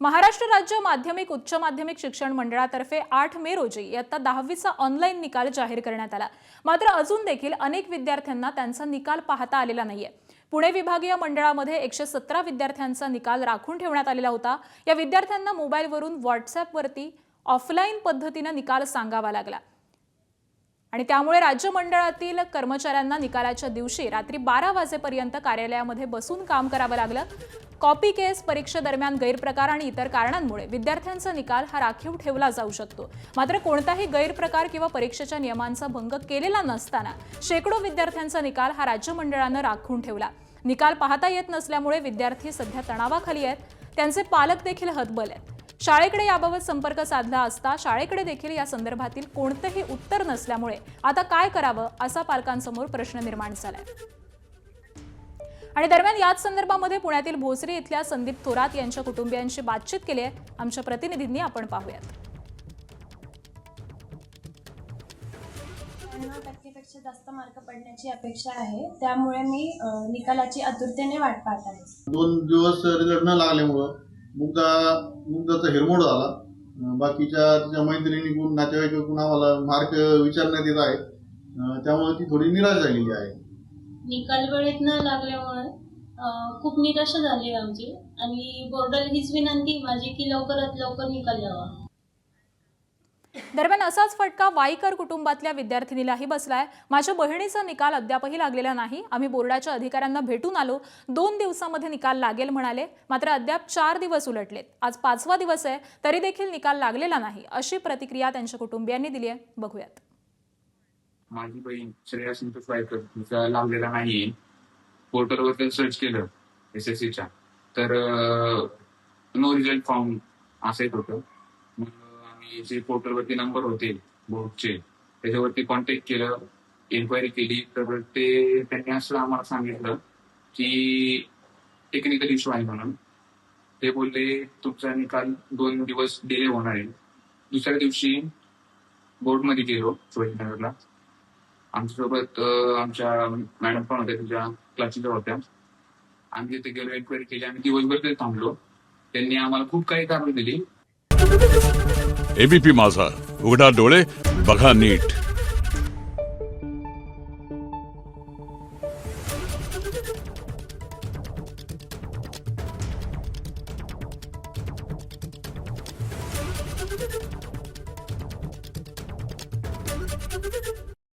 महाराष्ट्र राज्य माध्यमिक उच्च माध्यमिक शिक्षण मंडळातर्फे 8 मे रोजी इयत्ता 10वीचा ऑनलाईन निकाल जाहीर करण्यात आला। मात्र अजून देखील अनेक विद्यार्थ्यांना त्यांचा निकाल पाहता आलेला नाहीये। पुणे विभागीय मंडळामध्ये 117 विद्यार्थ्यांचा निकाल राखून ठेवण्यात आलेला होता। या विद्यार्थ्यांना मोबाईलवरून व्हॉट्सॲपवरती ऑफलाईन पद्धतीने निकाल सांगावा लागला आणि त्यामुळे राज्य मंडळातील कर्मचाऱ्यांना निकालाच्या दिवशी रात्री 12 वाजेपर्यंत कार्यालयामध्ये बसून काम करावं लागलं। कॉपी केस, परीक्षेदरम्यान गैरप्रकार आणि इतर कारणांमुळे विद्यार्थ्यांचा निकाल हा राखीव ठेवला जाऊ शकतो। मात्र कोणताही गैरप्रकार किंवा परीक्षेच्या नियमांचा भंग केलेला नसताना शेकडो विद्यार्थ्यांचा निकाल हा राज्य मंडळाने राखून ठेवला। निकाल पाहता येत नसल्यामुळे विद्यार्थी सध्या तणावाखाली आहेत, त्यांचे पालक देखील हतबल आहेत। शाळेकडे याबाबत संपर्क साधला असता शाळेकडे देखील या संदर्भातील कोणतेही उत्तर नसल्यामुळे आता काय करावं असा पालकांसमोर प्रश्न निर्माण झालाय। आणि दरम्यान याच संदर्भामध्ये पुण्यातील भोसरी इथल्या संदीप थोरात यांच्या कुटुंबियांशी बातचीत केली आहे। आमच्या प्रतिनिधींनी आपण पाहूयात। 90% जास्त मार्क पडण्याची अपेक्षा आहे, त्यामुळे मी निकालाची आतुरतेने वाट पाहत आहे। 2 दिवस रिझल्ट न लागल्यामुळे मुग्धाचा हिरमोड झाला। बाकीच्या तिच्या मैत्रिणीकडून नातेवाईकांकडून आम्हाला मार्क विचारण्यात येत आहे, त्यामुळे ती थोडी निराश झालेली आहे। निकाल वेळेत न लागल्यामुळे खूप निराशा झाली आमची आणि बोर्डाला हीच विनंती माझी की लवकरात लवकर निकाल यावा। दरम्यान असाच फटका वाईकर कुटुंबातल्या विद्यार्थिनीलाही बसलाय। माझ्या बहिणीचा निकाल अद्यापही लागलेला नाही, आम्ही बोर्डाच्या अधिकाऱ्यांना भेटून आलो, 2 दिवसांमध्ये निकाल लागेल म्हणाले, मात्र अद्याप 4 दिवस उलटलेत। आज 5वा दिवस आहे, तरी देखील निकाल लागलेला नाही, अशी प्रतिक्रिया त्यांच्या कुटुंबियांनी दिली आहे। बघूयात। माझी बहीण श्रेया संतोष वायकर तिचा लागलेला नाहीये। पोर्टलवर सर्च केलं SSCच्या तर नो रिझल्ट फाउंड असं येत होतं। मग आम्ही जे पोर्टलवरती नंबर होते बोर्डचे त्याच्यावरती कॉन्टॅक्ट केलं, इन्क्वायरी केली, तर त्यांनी असं आम्हाला सांगितलं की टेक्निकल इश्यू आहे म्हणून। ते बोलले तुमचा निकाल 2 दिवस डिले होणार आहे। दुसऱ्या दिवशी बोर्डमध्ये गेलो शिवाजीनगरला, आमच्यासोबत आमच्या मॅडम पण होत्या, तुझ्या क्लासच्या होत्या। आम्ही तिथे गेलो, एन्क्वायरी केली, आम्ही दिवसभर तिथे थांबलो। त्यांनी आम्हाला खूप काही कारण दिली। एबीपी माझा, उघडा डोळे बघा नीट।